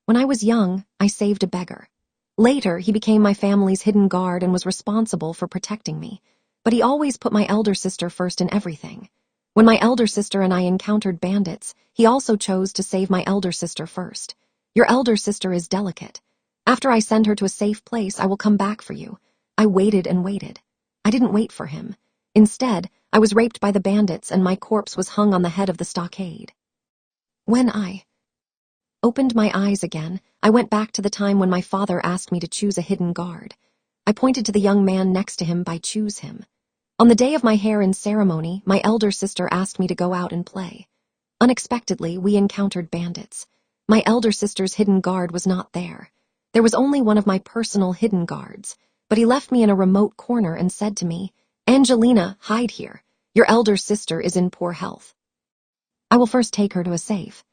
When I was young, I saved a beggar. Later, he became my family's hidden guard and was responsible for protecting me. But he always put my elder sister first in everything. When my elder sister and I encountered bandits, he also chose to save my elder sister first. Your elder sister is delicate. After I send her to a safe place, I will come back for you. I waited and waited. I didn't wait for him. Instead, I was raped by the bandits and my corpse was hung on the head of the stockade. When I opened my eyes again, I went back to the time when my father asked me to choose a hidden guard. I pointed to the young man next to him by choose him. On the day of my hair-in ceremony, my elder sister asked me to go out and play. Unexpectedly, we encountered bandits. My elder sister's hidden guard was not there. There was only one of my personal hidden guards, but he left me in a remote corner and said to me, "Angelina, hide here. Your elder sister is in poor health. I will first take her to a safe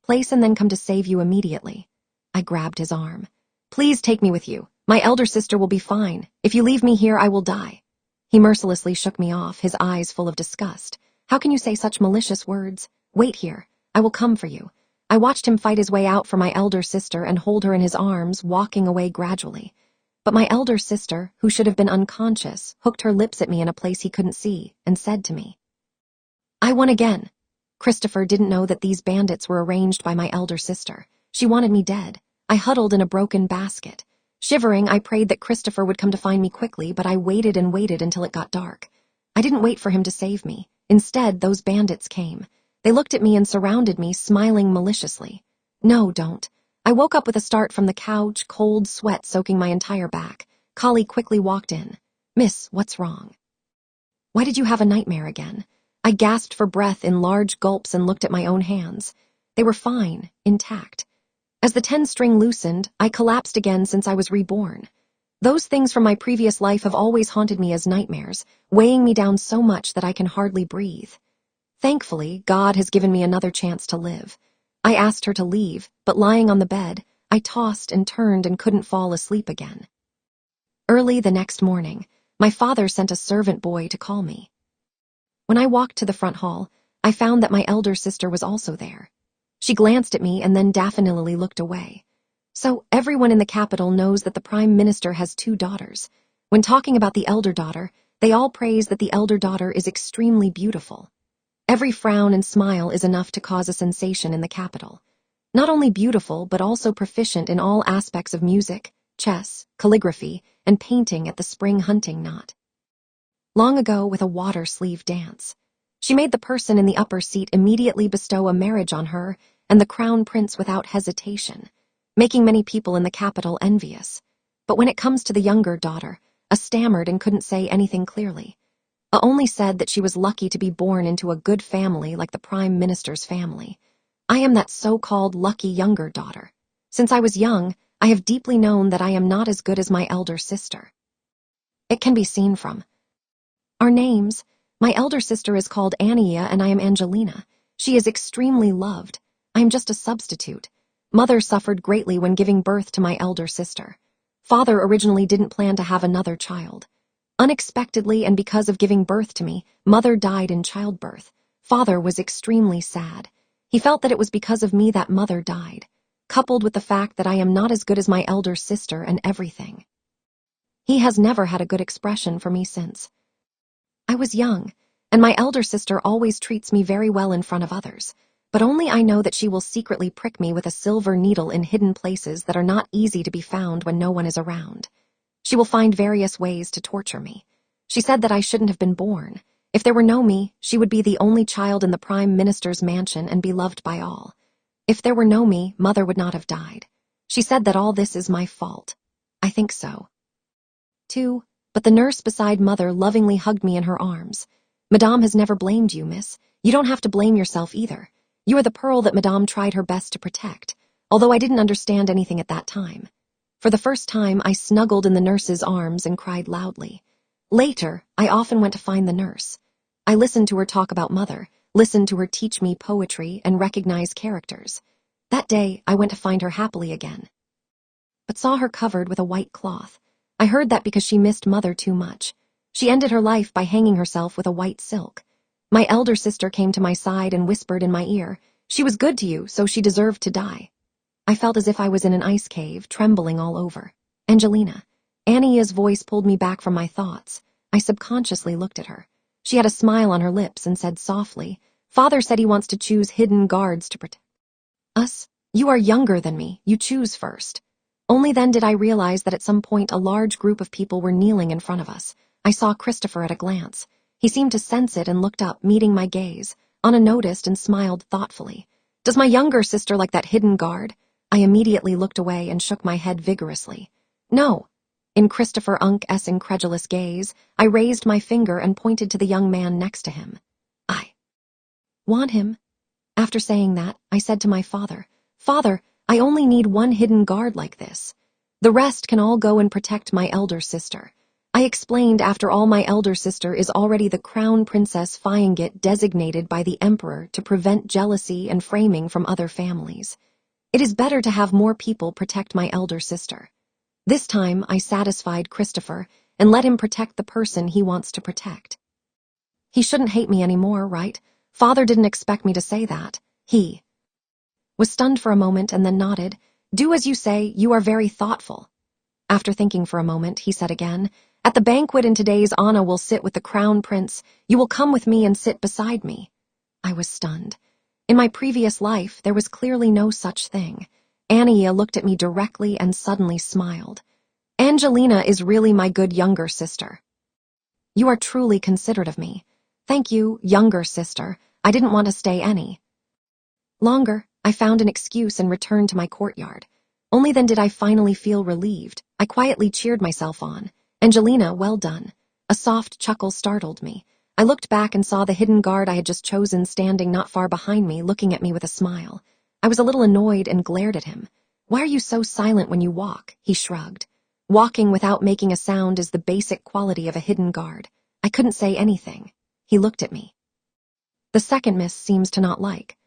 place and then come to save you immediately." I grabbed his arm. "Please take me with you. My elder sister will be fine. If you leave me here, I will die." He mercilessly shook me off, his eyes full of disgust. "How can you say such malicious words? Wait here. I will come for you." I watched him fight his way out for my elder sister and hold her in his arms, walking away gradually. But my elder sister, who should have been unconscious, hooked her lips at me in a place he couldn't see and said to me, "I won again." Christopher didn't know that these bandits were arranged by my elder sister. She wanted me dead. I huddled in a broken basket. Shivering, I prayed that Christopher would come to find me quickly, but I waited and waited until it got dark. I didn't wait for him to save me. Instead, those bandits came. They looked at me and surrounded me, smiling maliciously. "No, don't." I woke up with a start from the couch, cold sweat soaking my entire back. Collie quickly walked in. "Miss, what's wrong? Why did you have a nightmare again?" I gasped for breath in large gulps and looked at my own hands. They were fine, intact. As the 10-string loosened, I collapsed again since I was reborn. Those things from my previous life have always haunted me as nightmares, weighing me down so much that I can hardly breathe. Thankfully, God has given me another chance to live. I asked her to leave, but lying on the bed, I tossed and turned and couldn't fall asleep again. Early the next morning, my father sent a servant boy to call me. When I walked to the front hall, I found that my elder sister was also there. She glanced at me and then daffodilly looked away. So everyone in the capital knows that the Prime Minister has 2 daughters. When talking about the elder daughter, they all praise that the elder daughter is extremely beautiful. Every frown and smile is enough to cause a sensation in the capital. Not only beautiful, but also proficient in all aspects of music, chess, calligraphy, and painting at the spring hunting knot. Long ago with a water-sleeve dance. She made the person in the upper seat immediately bestow a marriage on her and the crown prince without hesitation, making many people in the capital envious. But when it comes to the younger daughter, stammered and couldn't say anything clearly. Only said that she was lucky to be born into a good family like the Prime Minister's family. I am that so-called lucky younger daughter. Since I was young, I have deeply known that I am not as good as my elder sister. It can be seen from our names. My elder sister is called Ania and I am Angelina. She is extremely loved. I am just a substitute. Mother suffered greatly when giving birth to my elder sister. Father originally didn't plan to have another child. Unexpectedly and because of giving birth to me, Mother died in childbirth. Father was extremely sad. He felt that it was because of me that Mother died, coupled with the fact that I am not as good as my elder sister and everything. He has never had a good expression for me since. I was young, and my elder sister always treats me very well in front of others, but only I know that she will secretly prick me with a silver needle in hidden places that are not easy to be found when no one is around. She will find various ways to torture me. She said that I shouldn't have been born. If there were no me, she would be the only child in the Prime Minister's mansion and be loved by all. If there were no me, Mother would not have died. She said that all this is my fault. I think so, too. But the nurse beside Mother lovingly hugged me in her arms. "Madame has never blamed you, miss. You don't have to blame yourself either. You are the pearl that Madame tried her best to protect, although I didn't understand anything at that time." For the first time, I snuggled in the nurse's arms and cried loudly. Later, I often went to find the nurse. I listened to her talk about Mother, listened to her teach me poetry and recognize characters. That day, I went to find her happily again, but saw her covered with a white cloth. I heard that because she missed Mother too much. She ended her life by hanging herself with a white silk. My elder sister came to my side and whispered in my ear, "She was good to you, so she deserved to die." I felt as if I was in an ice cave, trembling all over. Angelina. Annia's voice pulled me back from my thoughts. I subconsciously looked at her. She had a smile on her lips and said softly, "Father said he wants to choose hidden guards to protect us. You are younger than me. You choose first." Only then did I realize that at some point a large group of people were kneeling in front of us. I saw Christopher at a glance. He seemed to sense it and looked up, meeting my gaze, unnoticed, and smiled thoughtfully. "Does my younger sister like that hidden guard?" I immediately looked away and shook my head vigorously. "No." In Christopher Unk's incredulous gaze, I raised my finger and pointed to the young man next to him. "I want him." After saying that, I said to my father, "Father, I only need one hidden guard like this. The rest can all go and protect my elder sister." I explained, after all, my elder sister is already the crown princess Fyangit designated by the emperor to prevent jealousy and framing from other families. It is better to have more people protect my elder sister. This time, I satisfied Christopher and let him protect the person he wants to protect. He shouldn't hate me anymore, right? Father didn't expect me to say that. He was stunned for a moment and then nodded. "Do as you say, you are very thoughtful." After thinking for a moment, he said again, "At the banquet in today's Anna will sit with the crown prince. You will come with me and sit beside me." I was stunned. In my previous life, there was clearly no such thing. Annia looked at me directly and suddenly smiled. "Angelina is really my good younger sister. You are truly considerate of me." "Thank you, younger sister. I didn't want to stay any longer." I found an excuse and returned to my courtyard. Only then did I finally feel relieved. I quietly cheered myself on. "Angelina, well done." A soft chuckle startled me. I looked back and saw the hidden guard I had just chosen standing not far behind me, looking at me with a smile. I was a little annoyed and glared at him. "Why are you so silent when you walk?" He shrugged. "Walking without making a sound is the basic quality of a hidden guard." I couldn't say anything. He looked at me. "The second miss seems to not like."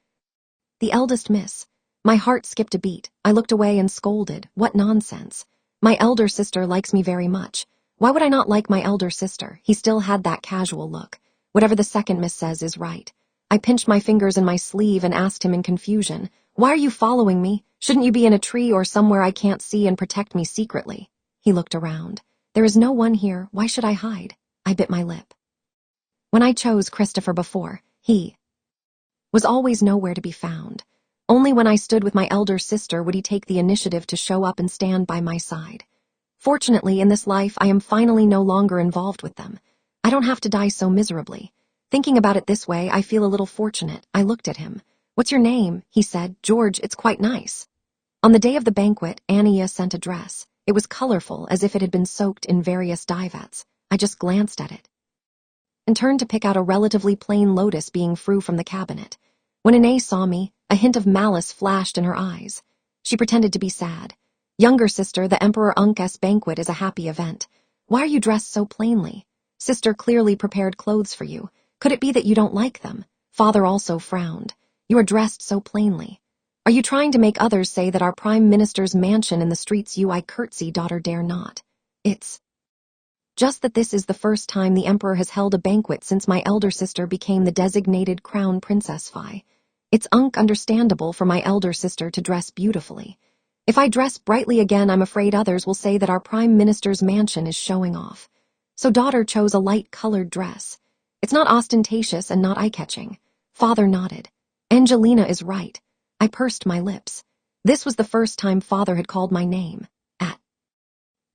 "The eldest miss." My heart skipped a beat. I looked away and scolded. What nonsense. My elder sister likes me very much. Why would I not like my elder sister? He still had that casual look. Whatever the second miss says is right. I pinched my fingers in my sleeve and asked him in confusion, "Why are you following me? Shouldn't you be in a tree or somewhere I can't see and protect me secretly?" He looked around. "There is no one here. Why should I hide?" I bit my lip. When I chose Christopher before, he was always nowhere to be found. Only when I stood with my elder sister would he take the initiative to show up and stand by my side. Fortunately, in this life, I am finally no longer involved with them. I don't have to die so miserably. Thinking about it this way, I feel a little fortunate. I looked at him. "What's your name?" he said. "George, it's quite nice." On the day of the banquet, Annia sent a dress. It was colorful, as if it had been soaked in various dye vats. I just glanced at it and turned to pick out a relatively plain lotus being frou from the cabinet. When Ine saw me, a hint of malice flashed in her eyes. She pretended to be sad. "Younger sister, the Emperor Unk's banquet is a happy event. Why are you dressed so plainly? Sister clearly prepared clothes for you. Could it be that you don't like them?" Father also frowned. "You are dressed so plainly. Are you trying to make others say that our Prime Minister's mansion in the streets you I curtsy daughter dare not? It's just that this is the first time the Emperor has held a banquet since my elder sister became the designated Crown Princess Phi. It's understandable for my elder sister to dress beautifully. If I dress brightly again, I'm afraid others will say that our Prime Minister's mansion is showing off. So daughter chose a light-colored dress. It's not ostentatious and not eye-catching." Father nodded. "Angelina is right." I pursed my lips. This was the first time Father had called my name. At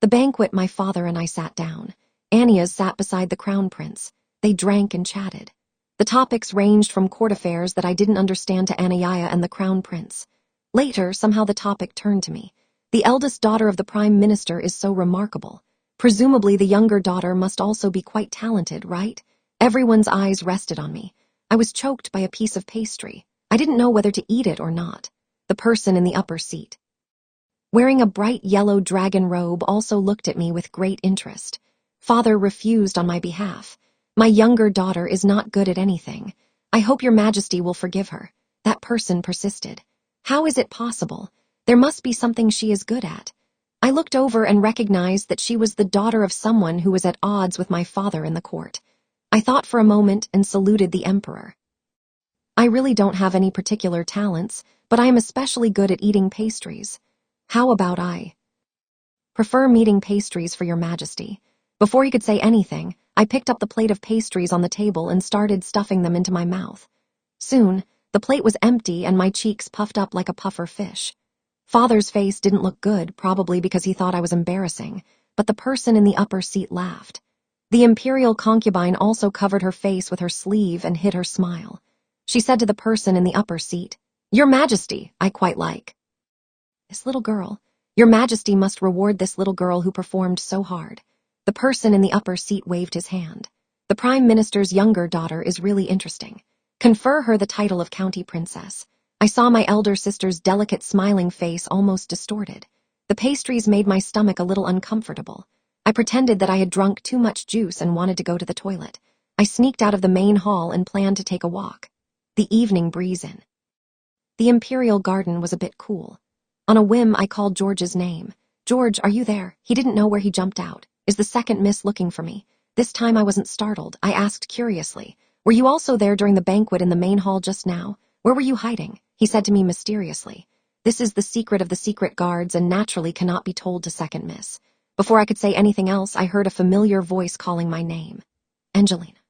the banquet, my father and I sat down. Annia's sat beside the crown prince. They drank and chatted. The topics ranged from court affairs that I didn't understand to Anaya and the crown prince. Later, somehow the topic turned to me. The eldest daughter of the prime minister is so remarkable. Presumably the younger daughter must also be quite talented, right? Everyone's eyes rested on me. I was choked by a piece of pastry. I didn't know whether to eat it or not. The person in the upper seat, wearing a bright yellow dragon robe, also looked at me with great interest. Father refused on my behalf. "My younger daughter is not good at anything. I hope your majesty will forgive her." That person persisted. "How is it possible? There must be something she is good at." I looked over and recognized that she was the daughter of someone who was at odds with my father in the court. I thought for a moment and saluted the emperor. "I really don't have any particular talents, but I am especially good at eating pastries. How about I prefer meeting pastries for your majesty? Before he could say anything, I picked up the plate of pastries on the table and started stuffing them into my mouth. Soon, the plate was empty and my cheeks puffed up like a puffer fish. Father's face didn't look good, probably because he thought I was embarrassing, but the person in the upper seat laughed. The imperial concubine also covered her face with her sleeve and hid her smile. She said to the person in the upper seat, "Your Majesty, I quite like this little girl. Your Majesty must reward this little girl who performed so hard." The person in the upper seat waved his hand. "The Prime Minister's younger daughter is really interesting. Confer her the title of County Princess." I saw my elder sister's delicate smiling face almost distorted. The pastries made my stomach a little uncomfortable. I pretended that I had drunk too much juice and wanted to go to the toilet. I sneaked out of the main hall and planned to take a walk. The evening breeze in the Imperial Garden was a bit cool. On a whim, I called George's name. "George, are you there?" He didn't know where he jumped out. "Is the second miss looking for me?" This time I wasn't startled. I asked curiously, "Were you also there during the banquet in the main hall just now? Where were you hiding?" He said to me mysteriously, "This is the secret of the secret guards and naturally cannot be told to second miss." Before I could say anything else, I heard a familiar voice calling my name. Angelina.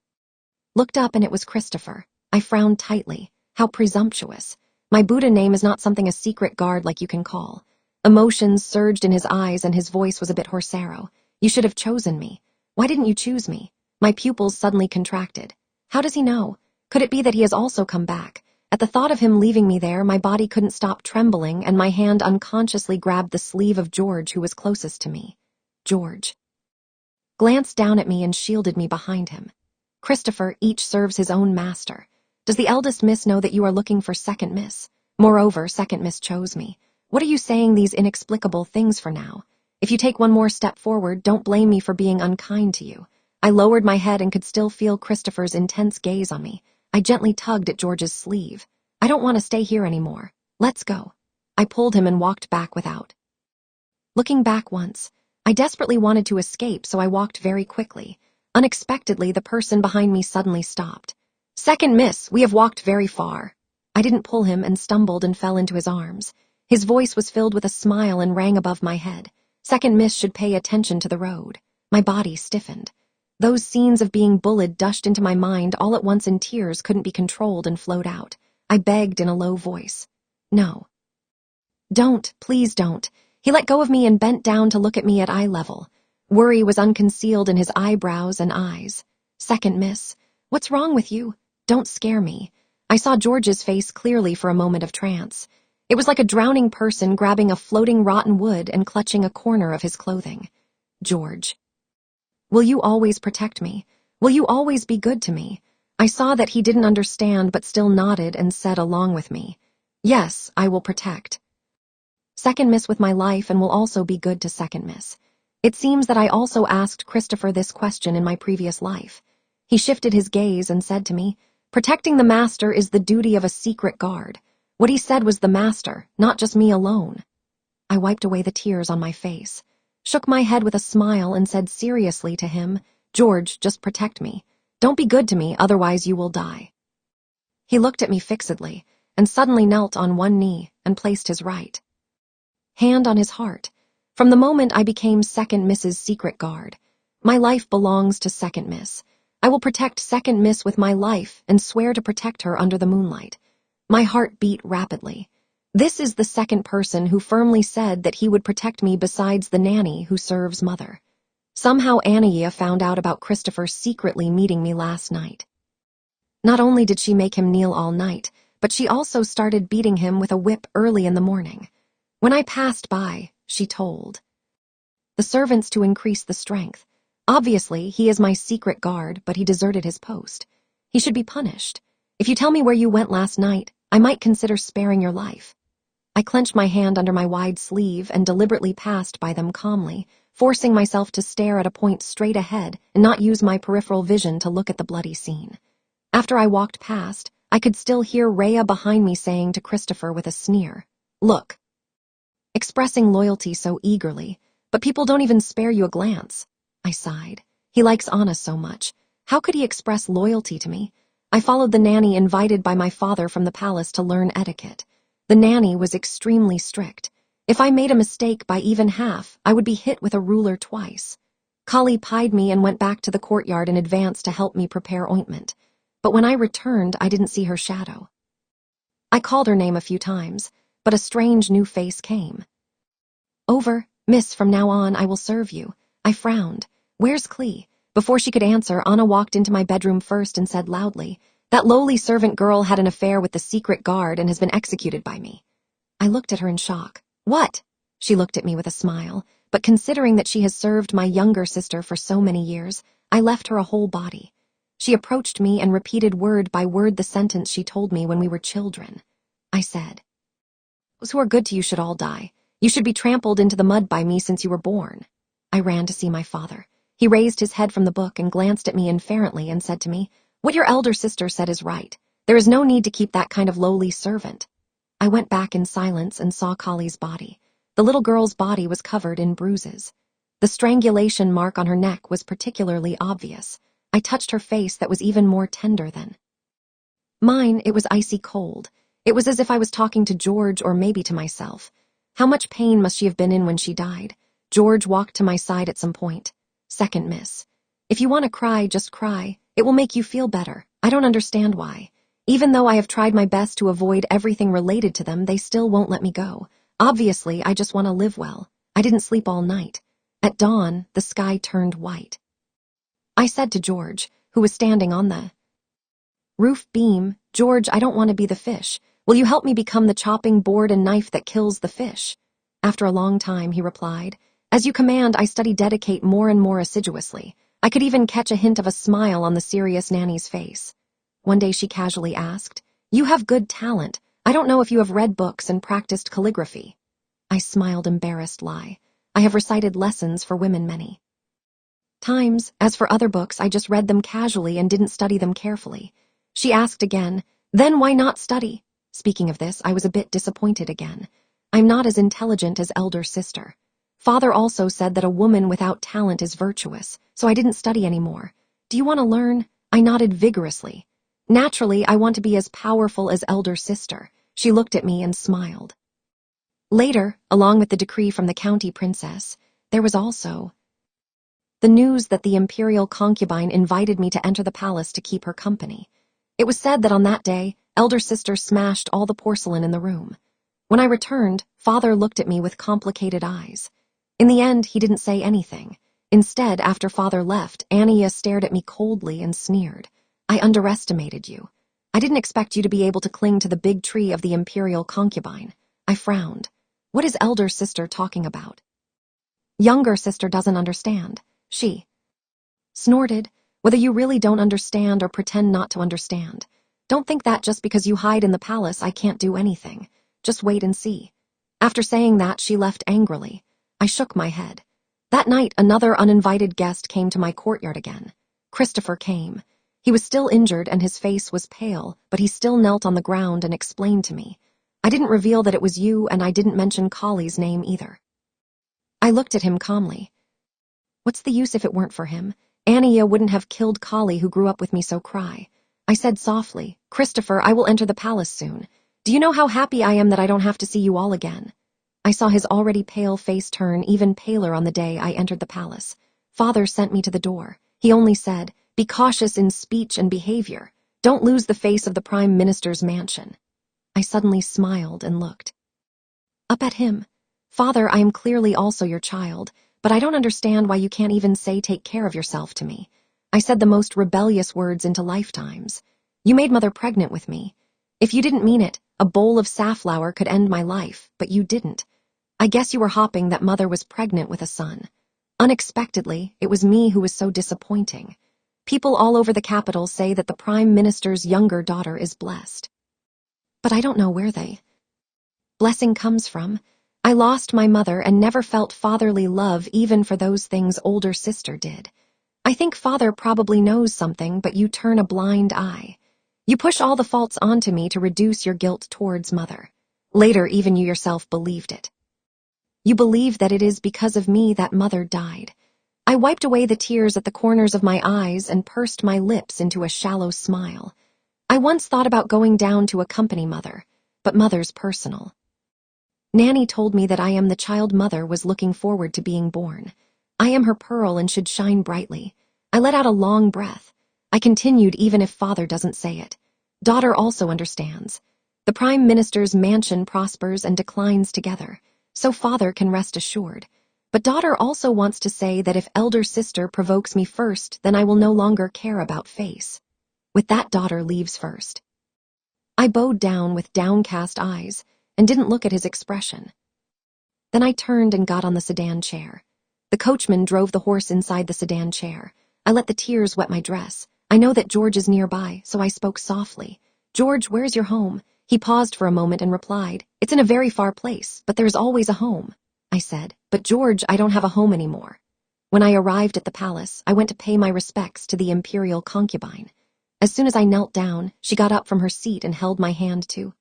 Looked up and it was Christopher. I frowned tightly. How presumptuous. My Buddha name is not something a secret guard like you can call. Emotions surged in his eyes and his voice was a bit horsero. "You should have chosen me. Why didn't you choose me?" My pupils suddenly contracted. How does he know? Could it be that he has also come back? At the thought of him leaving me there, my body couldn't stop trembling and my hand unconsciously grabbed the sleeve of George, who was closest to me. George glanced down at me and shielded me behind him. "Christopher, each serves his own master. Does the eldest miss know that you are looking for second miss? Moreover, second miss chose me. What are you saying these inexplicable things for now? If you take one more step forward, don't blame me for being unkind to you." I lowered my head and could still feel Christopher's intense gaze on me. I gently tugged at George's sleeve. "I don't want to stay here anymore. Let's go." I pulled him and walked back without looking back once. I desperately wanted to escape, so I walked very quickly. Unexpectedly, the person behind me suddenly stopped. "Second miss, we have walked very far." I didn't pull him and stumbled and fell into his arms. His voice was filled with a smile and rang above my head. "Second miss should pay attention to the road." My body stiffened. Those scenes of being bullied dushed into my mind all at once and tears couldn't be controlled and flowed out. I begged in a low voice. "No. Don't, please don't." He let go of me and bent down to look at me at eye level. Worry was unconcealed in his eyebrows and eyes. "Second miss, what's wrong with you? Don't scare me." I saw George's face clearly for a moment of trance. It was like a drowning person grabbing a floating rotten wood and clutching a corner of his clothing. "George, will you always protect me? Will you always be good to me?" I saw that he didn't understand but still nodded and said along with me, "Yes, I will protect second miss with my life and will also be good to second miss." It seems that I also asked Christopher this question in my previous life. He shifted his gaze and said to me, "Protecting the master is the duty of a secret guard." What he said was the master, not just me alone. I wiped away the tears on my face, shook my head with a smile and said seriously to him, "George, just protect me. Don't be good to me, otherwise you will die." He looked at me fixedly and suddenly knelt on one knee and placed his right hand on his heart. From the moment I became second miss's secret guard, my life belongs to second miss. I will protect second miss with my life and swear to protect her under the moonlight. My heart beat rapidly. This is the second person who firmly said that he would protect me besides the nanny who serves mother. Somehow Anaya found out about Christopher secretly meeting me last night. Not only did she make him kneel all night, but she also started beating him with a whip early in the morning. When I passed by, she told the servants to increase the strength. Obviously, he is my secret guard, but he deserted his post. He should be punished. If you tell me where you went last night, I might consider sparing your life. I clenched my hand under my wide sleeve and deliberately passed by them calmly, forcing myself to stare at a point straight ahead and not use my peripheral vision to look at the bloody scene. After I walked past, I could still hear Rhea behind me saying to Christopher with a sneer, "Look." Expressing loyalty so eagerly, but people don't even spare you a glance. I sighed. He likes Anna so much. How could he express loyalty to me? I followed the nanny invited by my father from the palace to learn etiquette. The nanny was extremely strict. If I made a mistake by even half, I would be hit with a ruler twice. Kali pied me and went back to the courtyard in advance to help me prepare ointment. But when I returned, I didn't see her shadow. I called her name a few times, but a strange new face came. "Over, miss, from now on I will serve you." I frowned. "Where's Clee?" Before she could answer, Anna walked into my bedroom first and said loudly, "That lowly servant girl had an affair with the secret guard and has been executed by me." I looked at her in shock. "What?" She looked at me with a smile, but considering that she has served my younger sister for so many years, I left her a whole body. She approached me and repeated word by word the sentence she told me when we were children. I said, "Those who are good to you should all die. You should be trampled into the mud by me since you were born." I ran to see my father. He raised his head from the book and glanced at me inferently and said to me, "What your elder sister said is right. There is no need to keep that kind of lowly servant." I went back in silence and saw Kali's body. The little girl's body was covered in bruises. The strangulation mark on her neck was particularly obvious. I touched her face that was even more tender than mine. It was icy cold. It was as if I was talking to George or maybe to myself. How much pain must she have been in when she died? George walked to my side at some point. "Second, miss. If you want to cry, just cry. It will make you feel better. I don't understand why. Even though I have tried my best to avoid everything related to them, they still won't let me go. Obviously, I just want to live well. I didn't sleep all night. At dawn, the sky turned white." I said to George, who was standing on the roof beam, "George, I don't want to be the fish. Will you help me become the chopping board and knife that kills the fish?" After a long time, he replied, "As you command, I study dedicate more and more assiduously." I could even catch a hint of a smile on the serious nanny's face. One day she casually asked, "You have good talent. I don't know if you have read books and practiced calligraphy." I smiled embarrassed lie. I have recited lessons for women many times. As for other books, I just read them casually and didn't study them carefully. She asked again, "Then why not study?" Speaking of this, I was a bit disappointed again. I'm not as intelligent as elder sister. Father also said that a woman without talent is virtuous, so I didn't study anymore. "Do you want to learn?" I nodded vigorously. "Naturally, I want to be as powerful as elder sister." She looked at me and smiled. Later, along with the decree from the county princess, there was also the news that the imperial concubine invited me to enter the palace to keep her company. It was said that on that day, elder sister smashed all the porcelain in the room. When I returned, father looked at me with complicated eyes. In the end, he didn't say anything. Instead, after father left, Annia stared at me coldly and sneered. "I underestimated you. I didn't expect you to be able to cling to the big tree of the imperial concubine." I frowned. What is elder sister talking about? Younger sister doesn't understand. She snorted. "Whether you really don't understand or pretend not to understand. Don't think that just because you hide in the palace I can't do anything. Just wait and see." After saying that, she left angrily. I shook my head. That night, another uninvited guest came to my courtyard again. Christopher came. He was still injured and his face was pale, but he still knelt on the ground and explained to me. "I didn't reveal that it was you, and I didn't mention Kali's name either." I looked at him calmly. What's the use if it weren't for him? Annia wouldn't have killed Kali, who grew up with me, so cry. I said softly, "Christopher, I will enter the palace soon. Do you know how happy I am that I don't have to see you all again?" I saw his already pale face turn even paler on the day I entered the palace. Father sent me to the door. He only said, "Be cautious in speech and behavior. Don't lose the face of the Prime Minister's mansion." I suddenly smiled and looked up at him. "Father, I am clearly also your child, but I don't understand why you can't even say take care of yourself to me." I said the most rebellious words into lifetimes. "You made mother pregnant with me. If you didn't mean it, a bowl of safflower could end my life, but you didn't. I guess you were hoping that mother was pregnant with a son." Unexpectedly, it was me who was so disappointing. People all over the capital say that the Prime Minister's younger daughter is blessed. But I don't know where they blessing comes from. I lost my mother and never felt fatherly love even for those things older sister did. I think father probably knows something, but you turn a blind eye. You push all the faults onto me to reduce your guilt towards mother. Later, even you yourself believed it. You believe that it is because of me that mother died. I wiped away the tears at the corners of my eyes and pursed my lips into a shallow smile. I once thought about going down to accompany mother. but Mother's personal. Nanny told me that I am the child Mother was looking forward to being born. I am her pearl and should shine brightly. I let out a long breath. I continued even if Father doesn't say it. Daughter also understands. The Prime Minister's mansion prospers and declines together, so Father can rest assured. But Daughter also wants to say that if elder sister provokes me first, then I will no longer care about face. With that, Daughter leaves first. I bowed down with downcast eyes and didn't look at his expression. Then I turned and got on the sedan chair. The coachman drove the horse inside the sedan chair. I let the tears wet my dress. I know that George is nearby, so I spoke softly. George, where's your home? He paused for a moment and replied, it's in a very far place, but there's always a home. I said, but George, I don't have a home anymore. When I arrived at the palace, I went to pay my respects to the imperial concubine. As soon as I knelt down, she got up from her seat and held my hand to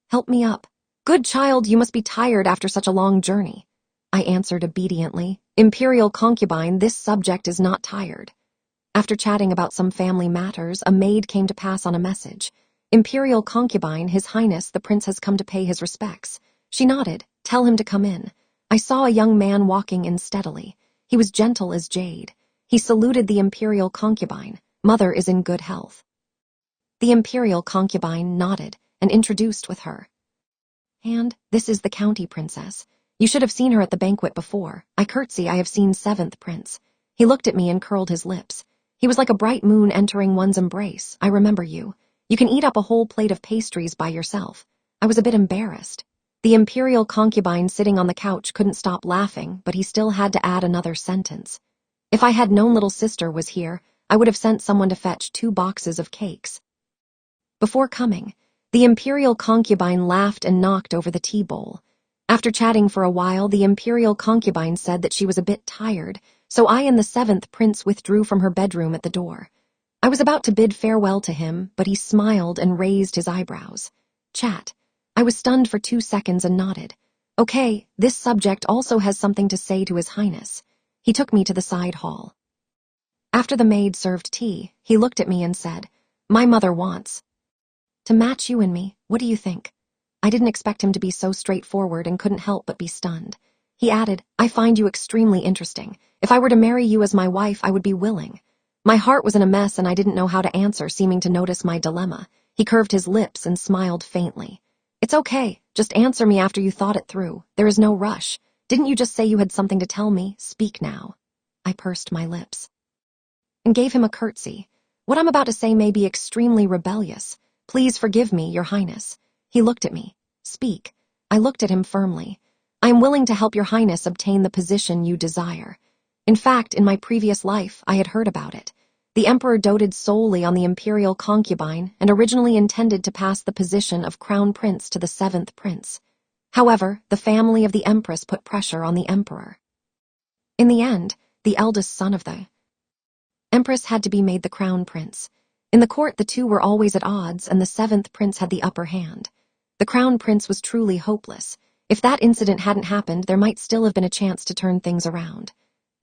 help me up. Good child, you must be tired after such a long journey. I answered obediently, Imperial concubine, this subject is not tired. After chatting about some family matters, a maid came to pass on a message. Imperial concubine, His Highness, the prince has come to pay his respects. She nodded, tell him to come in. I saw a young man walking in steadily. He was gentle as jade. He saluted the imperial concubine. Mother is in good health. The imperial concubine nodded and introduced with her. And this is the county princess. You should have seen her at the banquet before. I curtsy, I have seen 7th prince. He looked at me and curled his lips. He was like a bright moon entering one's embrace. I remember you. You can eat up a whole plate of pastries by yourself. I was a bit embarrassed. The imperial concubine sitting on the couch couldn't stop laughing, but he still had to add another sentence. If I had known little sister was here, I would have sent someone to fetch 2 boxes of cakes. Before coming, the imperial concubine laughed and knocked over the tea bowl. After chatting for a while, the imperial concubine said that she was a bit tired, so I and the 7th prince withdrew from her bedroom at the door. I was about to bid farewell to him, but he smiled and raised his eyebrows. Chat. I was stunned for 2 seconds and nodded. Okay, this subject also has something to say to His Highness. He took me to the side hall. After the maid served tea, he looked at me and said, My mother wants to match you and me. What do you think? I didn't expect him to be so straightforward and couldn't help but be stunned. He added, I find you extremely interesting. If I were to marry you as my wife, I would be willing. My heart was in a mess and I didn't know how to answer, seeming to notice my dilemma. He curved his lips and smiled faintly. It's okay. Just answer me after you thought it through. There is no rush. Didn't you just say you had something to tell me? Speak now. I pursed my lips and gave him a curtsy. What I'm about to say may be extremely rebellious. Please forgive me, Your Highness. He looked at me. Speak. I looked at him firmly. I am willing to help Your Highness obtain the position you desire. In fact, in my previous life, I had heard about it. The emperor doted solely on the imperial concubine and originally intended to pass the position of crown prince to the 7th prince. However, the family of the empress put pressure on the emperor. In the end, the eldest son of the empress had to be made the crown prince. In the court, the two were always at odds, and the 7th prince had the upper hand. The crown prince was truly hopeless. If that incident hadn't happened, there might still have been a chance to turn things around.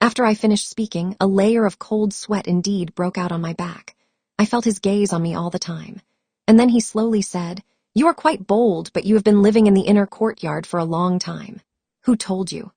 After I finished speaking, a layer of cold sweat indeed broke out on my back. I felt his gaze on me all the time. And then he slowly said, You are quite bold, but you have been living in the inner courtyard for a long time. Who told you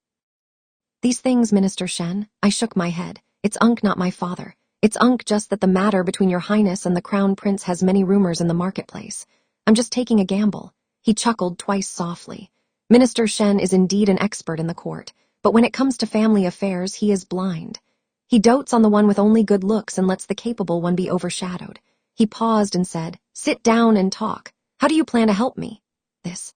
these things, Minister Shen? I shook my head. It's Unk, not my father. It's Unk, just that the matter between Your Highness and the Crown Prince has many rumors in the marketplace. I'm just taking a gamble. He chuckled twice softly. Minister Shen is indeed an expert in the court, but when it comes to family affairs, he is blind. He dotes on the one with only good looks and lets the capable one be overshadowed. He paused and said, Sit down and talk. How do you plan to help me? This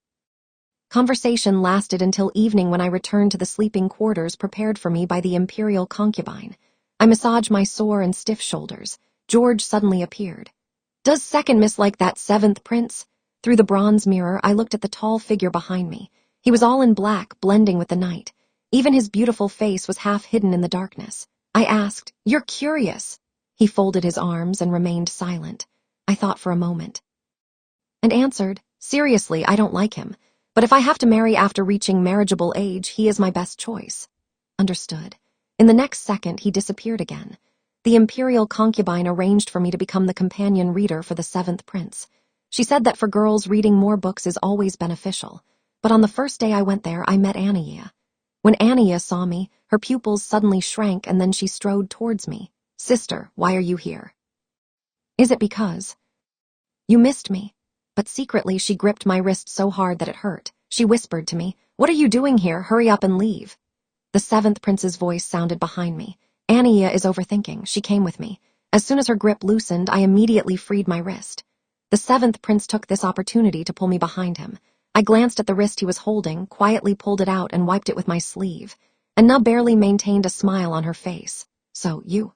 conversation lasted until evening, when I returned to the sleeping quarters prepared for me by the imperial concubine. I massaged my sore and stiff shoulders. George suddenly appeared. Does second miss like that 7th prince? Through the bronze mirror, I looked at the tall figure behind me. He was all in black, blending with the night. Even his beautiful face was half hidden in the darkness. I asked, You're curious. He folded his arms and remained silent. I thought for a moment and answered, Seriously, I don't like him. But if I have to marry after reaching marriageable age, he is my best choice. Understood. In the next second, he disappeared again. The imperial concubine arranged for me to become the companion reader for the 7th prince. She said that for girls, reading more books is always beneficial. But on the first day I went there, I met Annia. When Annia saw me, her pupils suddenly shrank and then she strode towards me. "Sister, why are you here?" "Is it because you missed me?" But secretly she gripped my wrist so hard that it hurt. She whispered to me, "What are you doing here? Hurry up and leave." The seventh prince's voice sounded behind me. "Annia is overthinking. She came with me." As soon as her grip loosened, I immediately freed my wrist. The seventh prince took this opportunity to pull me behind him. I glanced at the wrist he was holding, quietly pulled it out and wiped it with my sleeve. Anna barely maintained a smile on her face. "So, you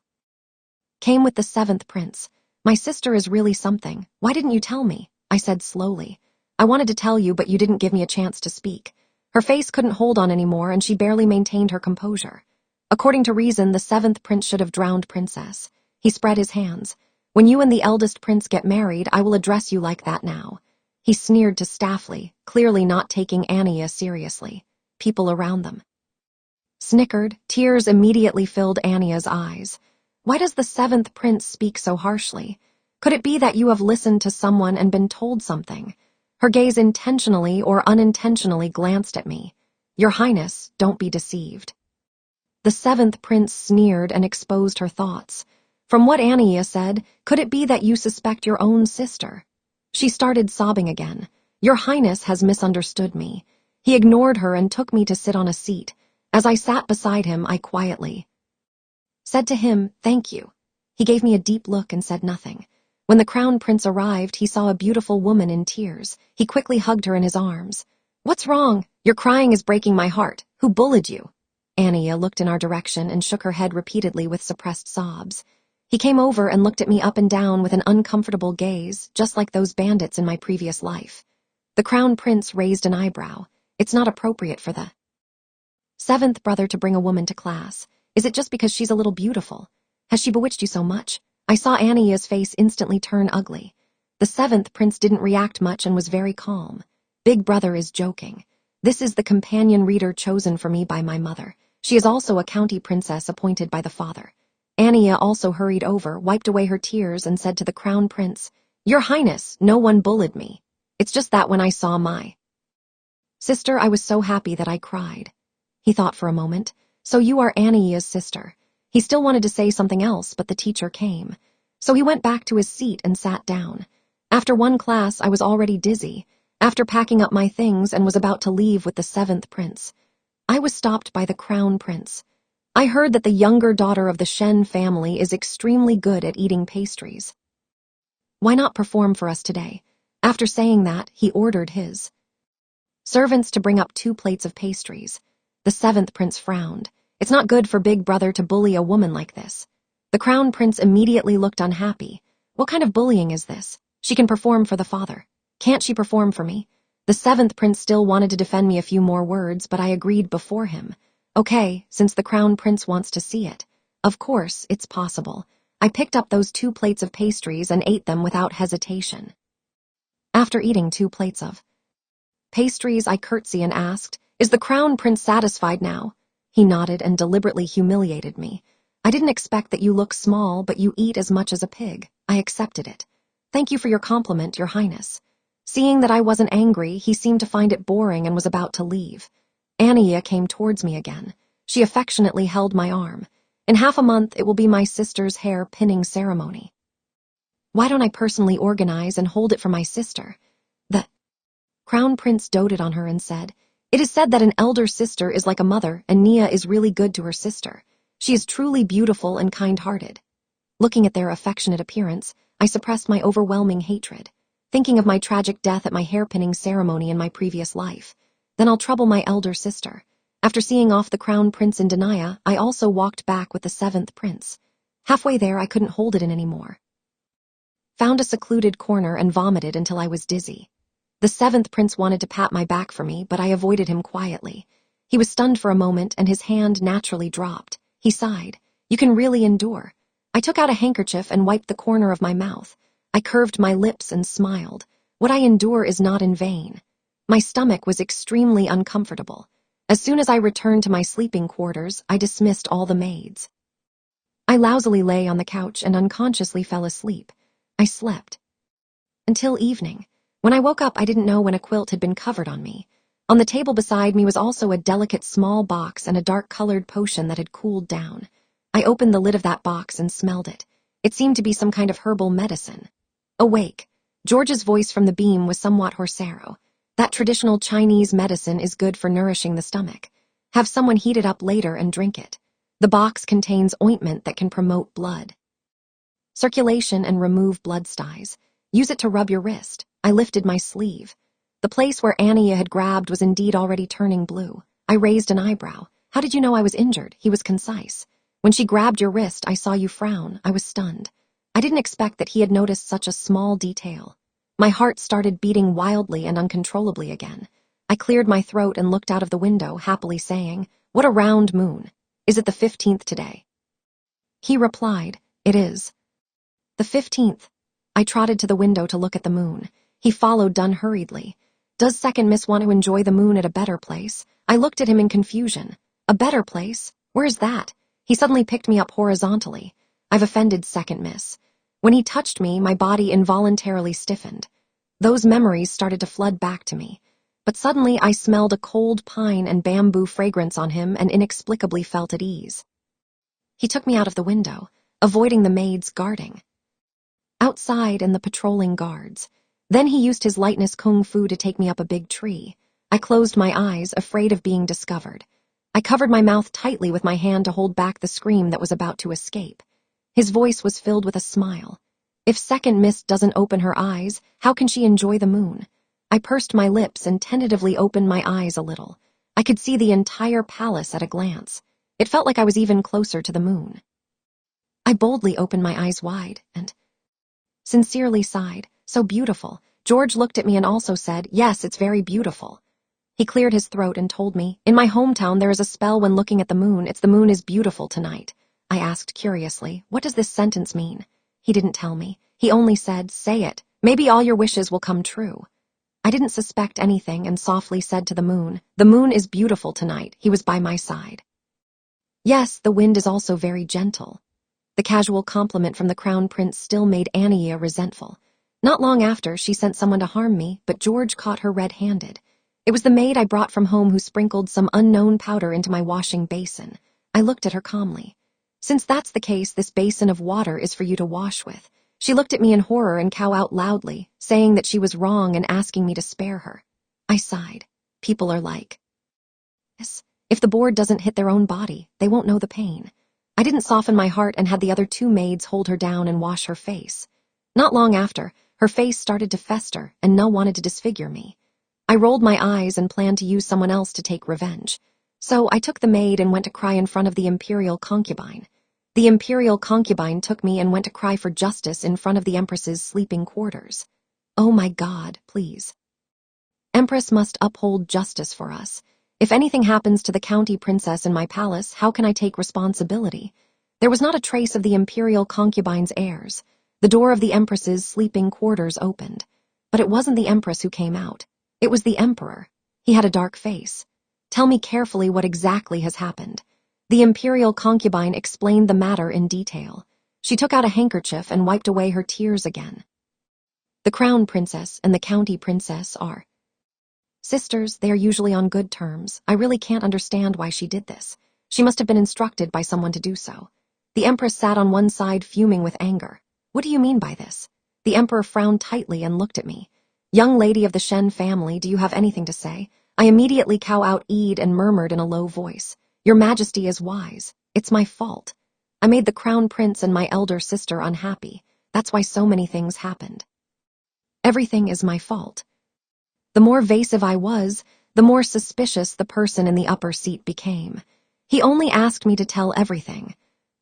came with the seventh prince. My sister is really something. Why didn't you tell me?" I said slowly. "I wanted to tell you, but you didn't give me a chance to speak." Her face couldn't hold on anymore, and she barely maintained her composure. "According to reason, the seventh prince should have drowned Princess." He spread his hands. "When you and the eldest prince get married, I will address you like that now." He sneered to Staffley, clearly not taking Annia seriously. People around them snickered. Tears immediately filled Annia's eyes. "Why does the seventh prince speak so harshly? Could it be that you have listened to someone and been told something?" Her gaze intentionally or unintentionally glanced at me. "Your Highness, don't be deceived." The seventh prince sneered and exposed her thoughts. "From what Annia said, could it be that you suspect your own sister?" She started sobbing again. "Your Highness has misunderstood me." He ignored her and took me to sit on a seat. As I sat beside him, I quietly said to him, "Thank you." He gave me a deep look and said nothing. When the crown prince arrived, he saw a beautiful woman in tears. He quickly hugged her in his arms. "What's wrong? Your crying is breaking my heart. Who bullied you?" Annia looked in our direction and shook her head repeatedly with suppressed sobs. He came over and looked at me up and down with an uncomfortable gaze, just like those bandits in my previous life. The crown prince raised an eyebrow. "It's not appropriate for the seventh brother to bring a woman to class. Is it just because she's a little beautiful? Has she bewitched you so much?" I saw Annia's face instantly turn ugly. The seventh prince didn't react much and was very calm. "Big brother is joking. This is the companion reader chosen for me by my mother. She is also a county princess appointed by the father." Annia also hurried over, wiped away her tears, and said to the crown prince, "Your Highness, no one bullied me. It's just that when I saw my sister, I was so happy that I cried." He thought for a moment. "So you are Annia's sister." He still wanted to say something else, but the teacher came. So he went back to his seat and sat down. After one class, I was already dizzy. After packing up my things and was about to leave with the seventh prince, I was stopped by the crown prince. "I heard that the younger daughter of the Shen family is extremely good at eating pastries. Why not perform for us today?" After saying that, he ordered his servants to bring up 2 plates of pastries. The seventh prince frowned. "It's not good for Big Brother to bully a woman like this." The crown prince immediately looked unhappy. "What kind of bullying is this? She can perform for the father. Can't she perform for me?" The seventh prince still wanted to defend me a few more words, but I agreed before him. "Okay, since the crown prince wants to see it. Of course, it's possible." I picked up those 2 plates of pastries and ate them without hesitation. After eating 2 plates of pastries, I curtsied and asked, "Is the crown prince satisfied now?" He nodded and deliberately humiliated me. "I didn't expect that you look small, but you eat as much as a pig." I accepted it. "Thank you for your compliment, Your Highness." Seeing that I wasn't angry, he seemed to find it boring and was about to leave. Annia came towards me again. She affectionately held my arm. "In half a month, it will be my sister's hair pinning ceremony. Why don't I personally organize and hold it for my sister?" The crown prince doted on her and said, "It is said that an elder sister is like a mother, and Nia is really good to her sister. She is truly beautiful and kind-hearted." Looking at their affectionate appearance, I suppressed my overwhelming hatred, thinking of my tragic death at my hair-pinning ceremony in my previous life. Then I'll trouble my elder sister. After seeing off the crown prince in Denia, I also walked back with the seventh prince. Halfway there, I couldn't hold it in anymore. Found a secluded corner and vomited until I was dizzy. The seventh prince wanted to pat my back for me, but I avoided him quietly. He was stunned for a moment, and his hand naturally dropped. He sighed. "You can really endure." I took out a handkerchief and wiped the corner of my mouth. I curved my lips and smiled. What I endure is not in vain. My stomach was extremely uncomfortable. As soon as I returned to my sleeping quarters, I dismissed all the maids. I lousily lay on the couch and unconsciously fell asleep. I slept Until evening. When I woke up, I didn't know when a quilt had been covered on me. On the table beside me was also a delicate small box and a dark-colored potion that had cooled down. I opened the lid of that box and smelled it. It seemed to be some kind of herbal medicine. Awake. George's voice from the beam was somewhat horsero. That traditional Chinese medicine is good for nourishing the stomach. Have someone heat it up later and drink it. The box contains ointment that can promote blood circulation and remove blood styes. Use it to rub your wrist. I lifted my sleeve. The place where Ania had grabbed was indeed already turning blue. I raised an eyebrow. How did you know I was injured? He was concise. When she grabbed your wrist, I saw you frown. I was stunned. I didn't expect that he had noticed such a small detail. My heart started beating wildly and uncontrollably again. I cleared my throat and looked out of the window, happily saying, "What a round moon. Is it the 15th today?" He replied, "It is." The 15th. I trotted to the window to look at the moon. He followed done hurriedly. Does second miss want to enjoy the moon at a better place? I looked at him in confusion. A better place? Where's that? He suddenly picked me up horizontally. I've offended second miss. When he touched me, my body involuntarily stiffened. Those memories started to flood back to me. But suddenly I smelled a cold pine and bamboo fragrance on him and inexplicably felt at ease. He took me out of the window, avoiding the maids guarding outside and the patrolling guards. Then he used his lightness kung fu to take me up a big tree. I closed my eyes, afraid of being discovered. I covered my mouth tightly with my hand to hold back the scream that was about to escape. His voice was filled with a smile. If second miss doesn't open her eyes, how can she enjoy the moon? I pursed my lips and tentatively opened my eyes a little. I could see the entire palace at a glance. It felt like I was even closer to the moon. I boldly opened my eyes wide and sincerely sighed. So beautiful. George looked at me and also said, "Yes, it's very beautiful." He cleared his throat and told me, "In my hometown there is a spell when looking at the moon. It's the moon is beautiful tonight." I asked curiously, "What does this sentence mean?" He didn't tell me. He only said, "Say it. Maybe all your wishes will come true." I didn't suspect anything and softly said to the moon, "The moon is beautiful tonight." He was by my side. Yes, the wind is also very gentle. The casual compliment from the crown prince still made Ania resentful. Not long after, she sent someone to harm me, but George caught her red-handed. It was the maid I brought from home who sprinkled some unknown powder into my washing basin. I looked at her calmly. "Since that's the case, this basin of water is for you to wash with." She looked at me in horror and cow out loudly, saying that she was wrong and asking me to spare her. I sighed. People are like this. If the board doesn't hit their own body, they won't know the pain. I didn't soften my heart and had the other two maids hold her down and wash her face. Not long after, her face started to fester, and Nell wanted to disfigure me. I rolled my eyes and planned to use someone else to take revenge. So I took the maid and went to cry in front of the imperial concubine. The imperial concubine took me and went to cry for justice in front of the Empress's sleeping quarters. Oh my God, please. Empress must uphold justice for us. If anything happens to the county princess in my palace, how can I take responsibility? There was not a trace of the imperial concubine's heirs. The door of the Empress's sleeping quarters opened. But it wasn't the Empress who came out. It was the Emperor. He had a dark face. Tell me carefully what exactly has happened. The imperial concubine explained the matter in detail. She took out a handkerchief and wiped away her tears again. The crown princess and the county princess are sisters. They are usually on good terms. I really can't understand why she did this. She must have been instructed by someone to do so. The Empress sat on one side fuming with anger. What do you mean by this? The Emperor frowned tightly and looked at me. Young lady of the Shen family, do you have anything to say? I immediately cow out-eed and murmured in a low voice. Your Majesty is wise. It's my fault. I made the crown prince and my elder sister unhappy. That's why so many things happened. Everything is my fault. The more evasive I was, the more suspicious the person in the upper seat became. He only asked me to tell everything.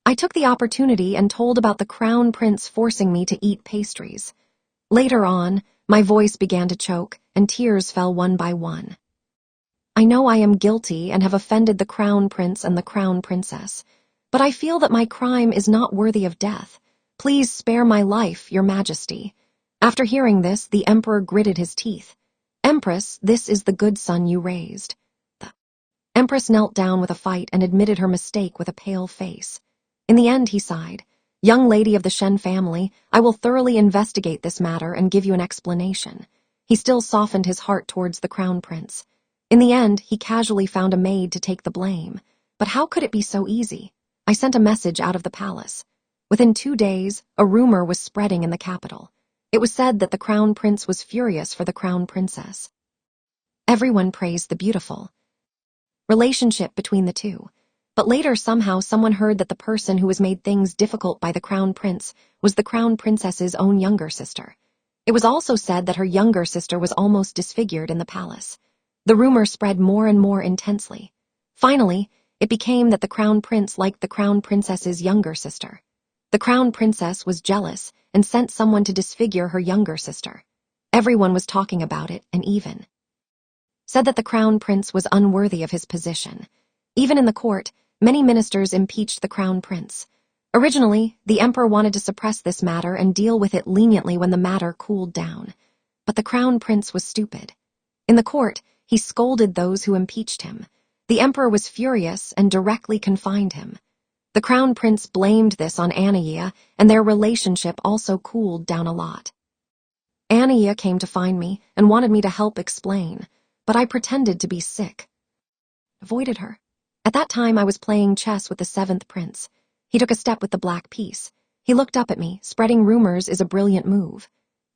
I took the opportunity and told about the crown prince forcing me to eat pastries. Later on, my voice began to choke, and tears fell one by one. I know I am guilty and have offended the crown prince and the crown princess, but I feel that my crime is not worthy of death. Please spare my life, Your Majesty. After hearing this, the Emperor gritted his teeth. Empress, this is the good son you raised. The Empress knelt down with a fight and admitted her mistake with a pale face. In the end, he sighed. Young lady of the Shen family, I will thoroughly investigate this matter and give you an explanation. He still softened his heart towards the crown prince. In the end, he casually found a maid to take the blame. But how could it be so easy? I sent a message out of the palace. Within 2 days, a rumor was spreading in the capital. It was said that the crown prince was furious for the crown princess. Everyone praised the beautiful relationship between the two. But later somehow someone heard that the person who was made things difficult by the crown prince was the crown princess's own younger sister. It was also said that her younger sister was almost disfigured in the palace. The rumor spread more and more intensely. Finally, it became that the crown prince liked the crown princess's younger sister. The crown princess was jealous and sent someone to disfigure her younger sister. Everyone was talking about it and even said that the crown prince was unworthy of his position. Even in the court, many ministers impeached the crown prince. Originally, the emperor wanted to suppress this matter and deal with it leniently when the matter cooled down. But the crown prince was stupid. In the court, he scolded those who impeached him. The emperor was furious and directly confined him. The crown prince blamed this on Angelina, and their relationship also cooled down a lot. Angelina came to find me and wanted me to help explain, but I pretended to be sick. Avoided her. At that time, I was playing chess with the 7th prince. He took a step with the black piece. He looked up at me. Spreading rumors is a brilliant move.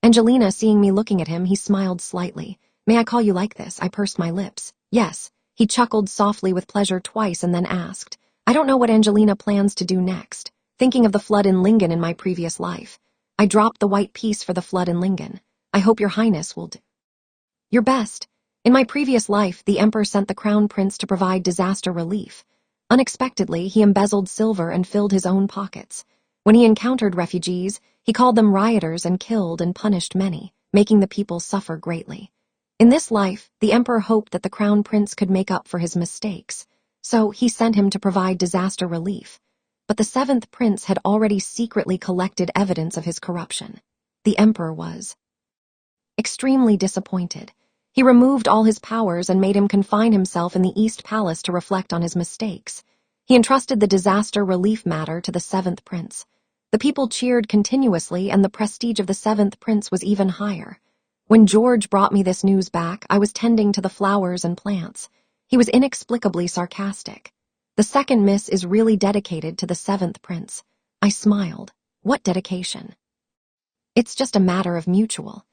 Angelina, seeing me looking at him, he smiled slightly. May I call you like this? I pursed my lips. Yes. He chuckled softly with pleasure twice and then asked, I don't know what Angelina plans to do next. Thinking of the flood in Lingen in my previous life. I dropped the white piece for the flood in Lingen. I hope your highness will do your best. In my previous life, the emperor sent the crown prince to provide disaster relief. Unexpectedly, he embezzled silver and filled his own pockets. When he encountered refugees, he called them rioters and killed and punished many, making the people suffer greatly. In this life, the emperor hoped that the crown prince could make up for his mistakes, so he sent him to provide disaster relief. But the 7th prince had already secretly collected evidence of his corruption. The emperor was extremely disappointed. He removed all his powers and made him confine himself in the East Palace to reflect on his mistakes. He entrusted the disaster relief matter to the 7th prince. The people cheered continuously, and the prestige of the 7th prince was even higher. When George brought me this news back, I was tending to the flowers and plants. He was inexplicably sarcastic. The second miss is really dedicated to the 7th prince. I smiled. What dedication? It's just a matter of mutual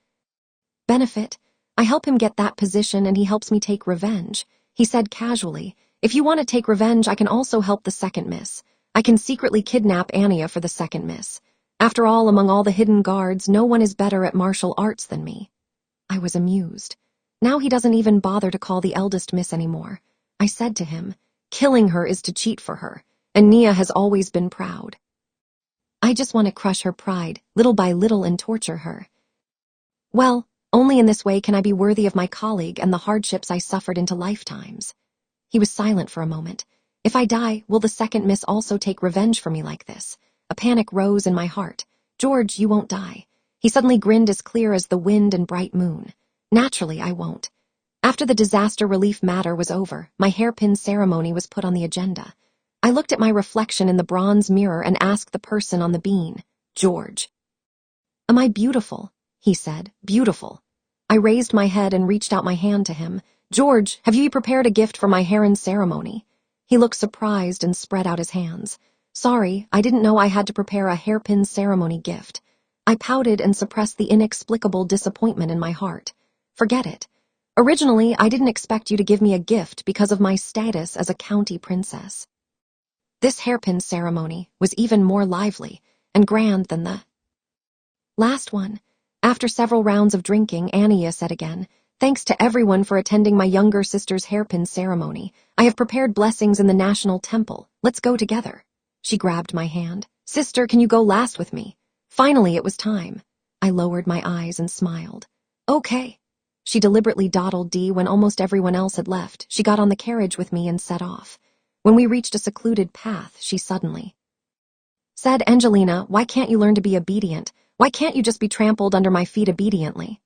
benefit. I help him get that position and he helps me take revenge. He said casually, if you want to take revenge, I can also help the second miss. I can secretly kidnap Angelina for the second miss. After all, among all the hidden guards, no one is better at martial arts than me. I was amused. Now he doesn't even bother to call the eldest miss anymore. I said to him, killing her is to cheat for her, and Nia has always been proud. I just want to crush her pride, little by little, and torture her. Well, only in this way can I be worthy of my colleague and the hardships I suffered into lifetimes. He was silent for a moment. If I die, will the second miss also take revenge for me like this? A panic rose in my heart. George, you won't die. He suddenly grinned as clear as the wind and bright moon. Naturally, I won't. After the disaster relief matter was over, my hairpin ceremony was put on the agenda. I looked at my reflection in the bronze mirror and asked the person on the bean, George. Am I beautiful? He said, beautiful. I raised my head and reached out my hand to him. George, have you prepared a gift for my hair in ceremony? He looked surprised and spread out his hands. Sorry, I didn't know I had to prepare a hairpin ceremony gift. I pouted and suppressed the inexplicable disappointment in my heart. Forget it. Originally, I didn't expect you to give me a gift because of my status as a county princess. This hairpin ceremony was even more lively and grand than the last one. After several rounds of drinking, Angelina said again, thanks to everyone for attending my younger sister's hairpin ceremony. I have prepared blessings in the national temple. Let's go together. She grabbed my hand. Sister, can you go last with me? Finally, it was time. I lowered my eyes and smiled. Okay. She deliberately dawdled when almost everyone else had left. She got on the carriage with me and set off. When we reached a secluded path, she suddenly said, Angelina, why can't you learn to be obedient? Why can't you just be trampled under my feet obediently?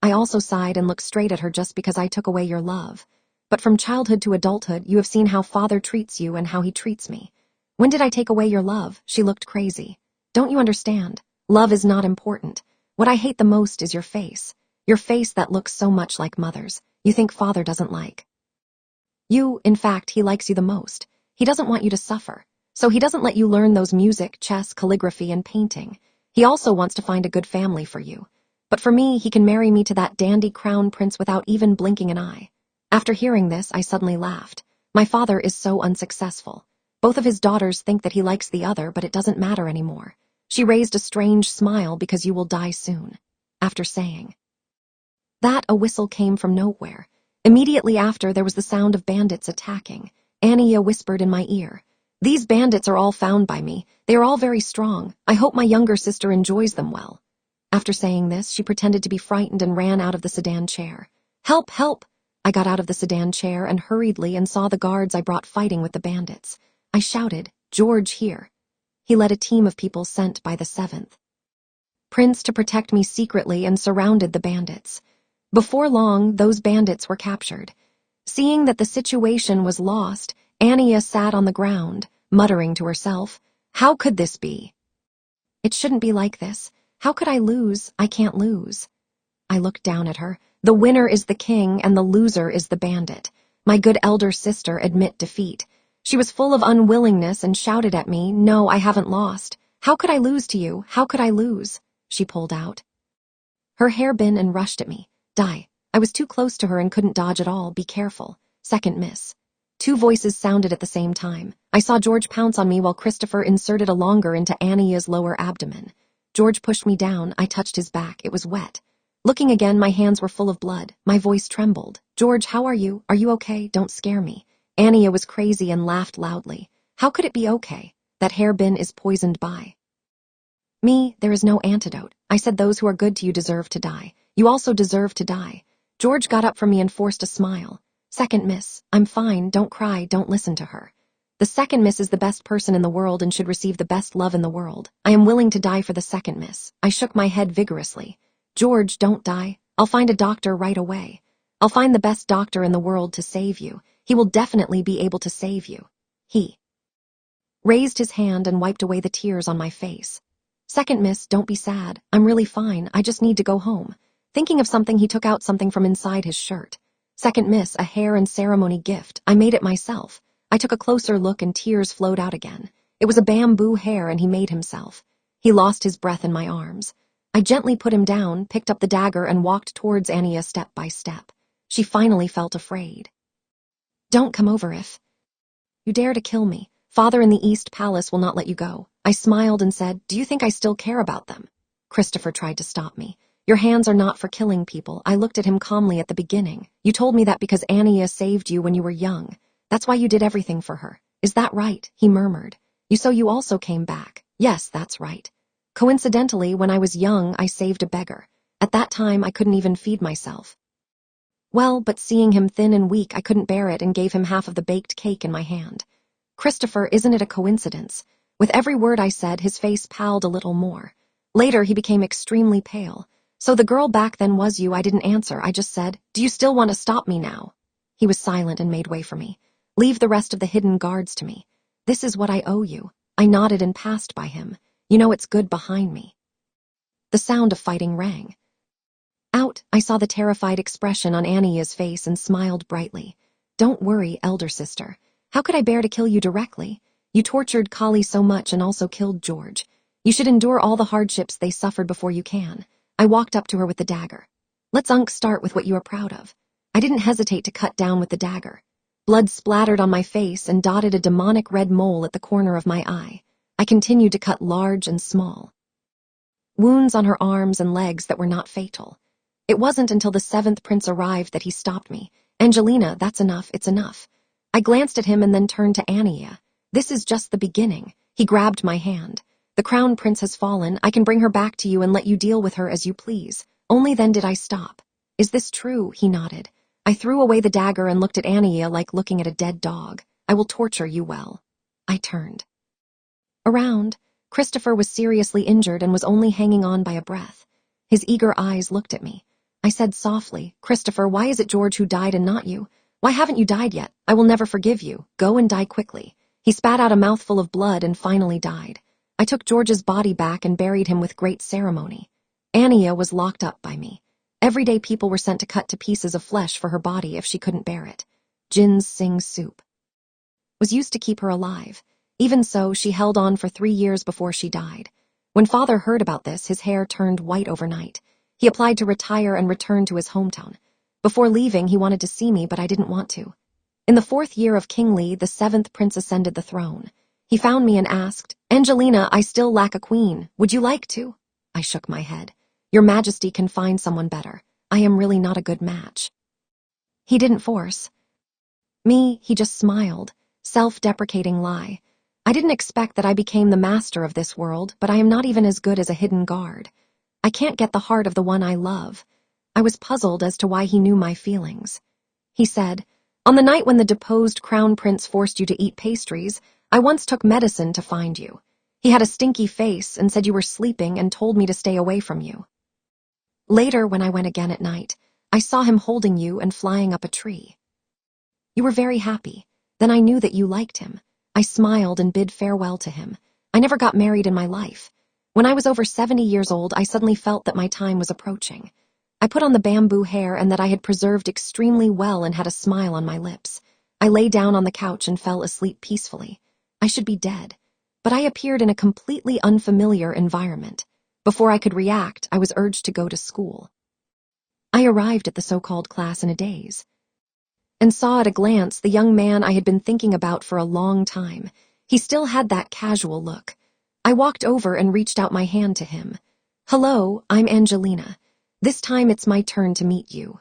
I also sighed and looked straight at her just because I took away your love. But from childhood to adulthood, you have seen how father treats you and how he treats me. When did I take away your love? She looked crazy. Don't you understand? Love is not important. What I hate the most is your face. Your face that looks so much like Mother's. You think Father doesn't like you. In fact, he likes you the most. He doesn't want you to suffer. So he doesn't let you learn those music, chess, calligraphy, and painting. He also wants to find a good family for you. But for me, he can marry me to that dandy crown prince without even blinking an eye. After hearing this, I suddenly laughed. My father is so unsuccessful. Both of his daughters think that he likes the other, but it doesn't matter anymore. She raised a strange smile because you will die soon. After saying that, a whistle came from nowhere. Immediately after, there was the sound of bandits attacking. Ania whispered in my ear, "These bandits are all found by me. They are all very strong. I hope my younger sister enjoys them well." After saying this, she pretended to be frightened and ran out of the sedan chair. "Help, help!" I got out of the sedan chair and hurriedly and saw the guards I brought fighting with the bandits. I shouted, "George here." He led a team of people sent by the 7th Prince to protect me secretly and surrounded the bandits. Before long, those bandits were captured. Seeing that the situation was lost, Ania sat on the ground, muttering to herself, "How could this be? It shouldn't be like this. How could I lose? I can't lose." I looked down at her. The winner is the king and the loser is the bandit. My good elder sister admit defeat. She was full of unwillingness and shouted at me, "No, I haven't lost. How could I lose to you? How could I lose?" She pulled out her hairbin and rushed at me. "Die." I was too close to her and couldn't dodge at all. "Be careful. Second miss." Two voices sounded at the same time. I saw George pounce on me while Christopher inserted a longer into Ania's lower abdomen. George pushed me down. I touched his back. It was wet. Looking again, my hands were full of blood. My voice trembled. "George, how are you? Are you okay? Don't scare me." Ania was crazy and laughed loudly. "How could it be okay? That hairbin is poisoned by me. There is no antidote. I said those who are good to you deserve to die. You also deserve to die." George got up from me and forced a smile. "Second miss, I'm fine. Don't cry. Don't listen to her. The second miss is the best person in the world and should receive the best love in the world. I am willing to die for the second miss." I shook my head vigorously. "George, don't die. I'll find a doctor right away. I'll find the best doctor in the world to save you. He will definitely be able to save you." He raised his hand and wiped away the tears on my face. "Second miss, don't be sad. I'm really fine. I just need to go home." Thinking of something, he took out something from inside his shirt. "Second miss, a hair and ceremony gift. I made it myself." I took a closer look and tears flowed out again. It was a bamboo hair and he made himself. He lost his breath in my arms. I gently put him down, picked up the dagger and walked towards Ania step by step. She finally felt afraid. "Don't come over if you dare to kill me. Father in the East Palace will not let you go." I smiled and said, "Do you think I still care about them?" Christopher tried to stop me. "Your hands are not for killing people." I looked at him calmly. "At the beginning, you told me that because Ania saved you when you were young. That's why you did everything for her. Is that right?" He murmured. You also came back." "Yes, that's right. Coincidentally, when I was young, I saved a beggar. At that time, I couldn't even feed myself. Well, but seeing him thin and weak, I couldn't bear it and gave him half of the baked cake in my hand." "Christopher, isn't it a coincidence?" With every word I said, his face palled a little more. Later, he became extremely pale. "So the girl back then was you?" I didn't answer. I just said, "Do you still want to stop me now?" He was silent and made way for me. "Leave the rest of the hidden guards to me. This is what I owe you." I nodded and passed by him. "You know it's good behind me." The sound of fighting rang out. I saw the terrified expression on Ania's face and smiled brightly. "Don't worry, elder sister. How could I bear to kill you directly? You tortured Kali so much and also killed George. You should endure all the hardships they suffered before you can." I walked up to her with the dagger. "Let's start with what you are proud of." I didn't hesitate to cut down with the dagger. Blood splattered on my face and dotted a demonic red mole at the corner of my eye. I continued to cut large and small wounds on her arms and legs that were not fatal. It wasn't until the 7th Prince arrived that he stopped me. "Angelina, that's enough. It's enough." I glanced at him and then turned to Ania. "This is just the beginning." He grabbed my hand. "The crown prince has fallen. I can bring her back to you and let you deal with her as you please." Only then did I stop. "Is this true?" He nodded. I threw away the dagger and looked at Ania like looking at a dead dog. "I will torture you well." I turned around. Christopher was seriously injured and was only hanging on by a breath. His eager eyes looked at me. I said softly, "Christopher, why is it George who died and not you? Why haven't you died yet? I will never forgive you. Go and die quickly." He spat out a mouthful of blood and finally died. I took George's body back and buried him with great ceremony. Ania was locked up by me. Every day people were sent to cut to pieces of flesh for her body if she couldn't bear it. Ginseng soup was used to keep her alive. Even so, she held on for 3 years before she died. When Father heard about this, his hair turned white overnight. He applied to retire and return to his hometown. Before leaving, he wanted to see me, but I didn't want to. In the 4th year of King Li, the 7th prince ascended the throne. He found me and asked, "Angelina, I still lack a queen. Would you like to?" I shook my head. "Your Majesty can find someone better. I am really not a good match." He didn't force me, he just smiled. Self-deprecating lie. I didn't expect that I became the master of this world, but I am not even as good as a hidden guard. I can't get the heart of the one I love. I was puzzled as to why he knew my feelings. He said, "On the night when the deposed crown prince forced you to eat pastries, I once took medicine to find you. He had a stinky face and said you were sleeping and told me to stay away from you. Later, when I went again at night, I saw him holding you and flying up a tree. You were very happy. Then I knew that you liked him. I smiled and bid farewell to him. I never got married in my life. When I was over 70 years old, I suddenly felt that my time was approaching. I put on the bamboo hair and that I had preserved extremely well and had a smile on my lips. I lay down on the couch and fell asleep peacefully. I should be dead, but I appeared in a completely unfamiliar environment. Before I could react, I was urged to go to school. I arrived at the so-called class in a daze, and saw at a glance the young man I had been thinking about for a long time. He still had that casual look. I walked over and reached out my hand to him. "Hello, I'm Angelina. This time it's my turn to meet you."